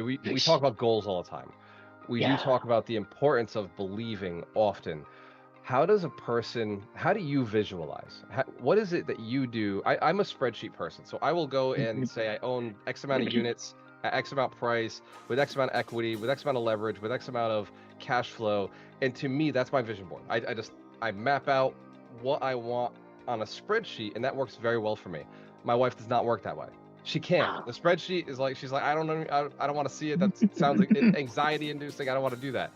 We talk about goals all the time. We do Yeah. talk about the importance of believing often. How do you visualize? What is it that you do? I'm a spreadsheet person, so I will go and Mhm. say I own X amount of units at X amount price, with X amount of equity, with X amount of leverage, with X amount of cash flow. And to me, that's my vision board. I map out what I want on a spreadsheet, and that works very well for me. My wife does not work that way. She can't. Ah. The spreadsheet is like she's like, I don't know, I don't want to see it. That sounds like anxiety inducing. I don't want to do that.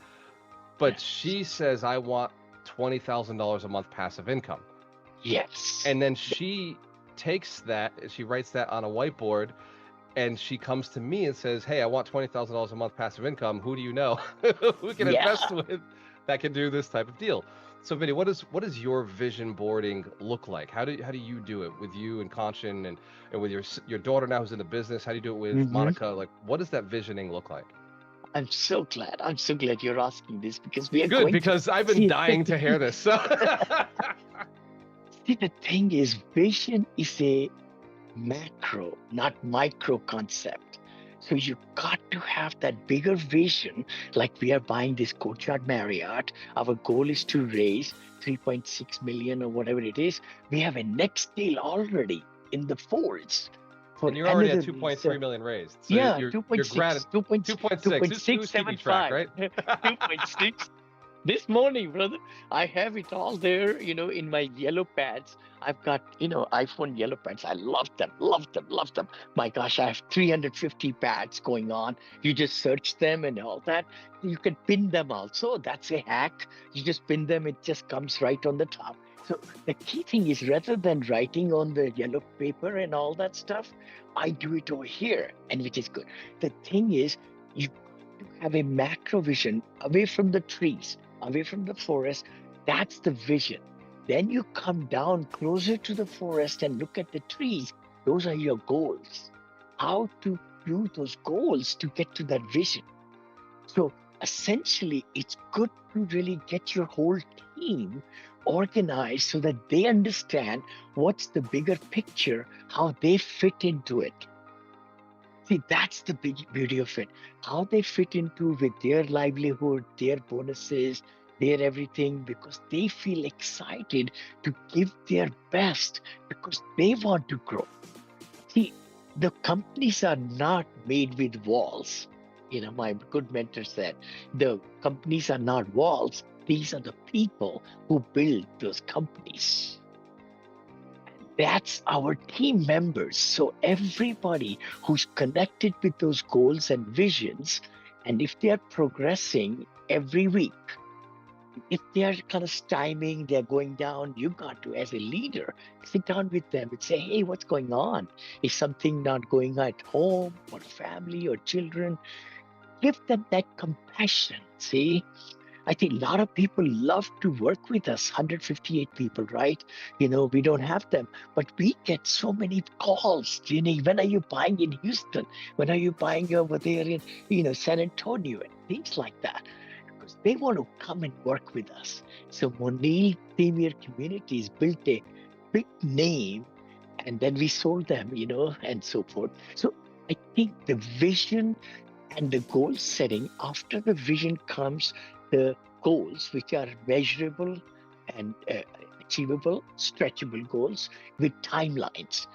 But Yes. she says I want $20,000 a month passive income. Yes. And then she takes that, she writes that on a whiteboard, and she comes to me and says, "Hey, I want $20,000 a month passive income. Who do you know who can invest Yeah. with that can do this type of deal?" So, Vinny, what does your vision boarding look like? How do you do it with you and Conchin and with your daughter now who's in the business? How do you do it with Hmm. Monica? Like, what does that visioning look like? I'm so glad. I'm so glad you're asking this because we are Good, going to because I've been see. dying to hear this. So, See, the thing is, vision is a macro, not micro concept. So you got to have that bigger vision. Like we are buying this Courtyard Marriott. Our goal is to raise 3.6 million or whatever it is. We have a next deal already in the folds for and you're already at another lease. 2.3 million raised. So Yeah, you're granted 2.6. Who's keeping track, 2.675, right? 2.6. This morning, brother, I have it all there, in my yellow pads. I've got, iPhone yellow pads. I love them, love them, love them. My gosh, I have 350 pads going on. You just search them and all that. You can pin them also. That's a hack. You just pin them, it just comes right on the top. So the key thing is rather than writing on the yellow paper and all that stuff, I do it over here, and which is good. The thing is, you have a macro vision away from the trees, away from the forest. That's the vision. Then you come down closer to the forest and look at the trees. Those are your goals. How to do those goals to get to that vision. So essentially, it's good to really get your whole team organized so that they understand what's the bigger picture, how they fit into it. See, that's the big beauty of it. How they fit into with their livelihood, their bonuses, their everything, because they feel excited to give their best because they want to grow. See, the companies are not made with walls. My good mentor said, the companies are not walls. These are the people who build those companies. That's our team members. So everybody who's connected with those goals and visions, and if they are progressing every week, if they are kind of stymieing, they're going down, you got to, as a leader, sit down with them and say, hey, what's going on? Is something not going at home or family or children? Give them that compassion. See, I think a lot of people love to work with us, 158 people, right? We don't have them, but we get so many calls. When are you buying in Houston? When are you buying over there in, San Antonio and things like that? Because they want to come and work with us. So Monil Premier Communities built a big name and then we sold them, and so forth. So I think the vision and the goal setting, after the vision comes the goals, which are measurable and achievable, stretchable goals with timelines.